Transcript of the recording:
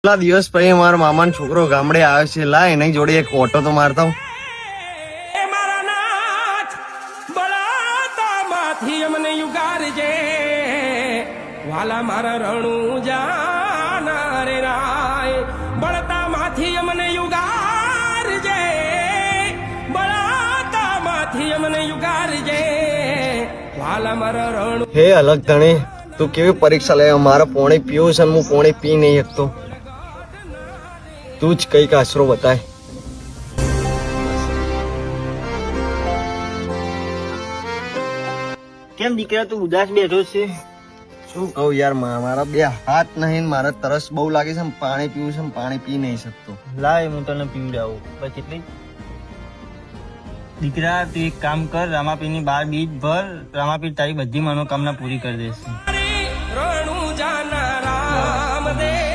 કેટલા દિવસ પછી મારા મામાનો છોકરો ગામડે આવ્યો છે. લા એની જોડે એક ઓટો તો મારતા હું. વાલા મારા રણુ જાના રે રાય બળતા માંથી અમને યુગારજે બળતા માંથી અમને યુગારજે વાલા મારા રણુ. હે અલગ ધણી, તું કેવી પરીક્ષા લે? મારા પોણી પીવું છે, હું પોણી પી નહીં શકતો. તું જ કઈક આશરો બતાય. કેમ દીકરા તું ઉદાસ બેઠો છે? શું કહું યાર, મારા બે હાથ નહીં, મારે તરસ બહુ લાગે છે, પાણી પીવું છે, પાણી પી નહીં શકતો. લાય હું તને પીવડાવું. બસ એટલી દીકરા તું એક કામ કર, રામાપીરની 12 બીજ ભર, રામાપીર તારી બધી મનોકામના પૂરી કરી દેશે. રણુ જાના રામદેવ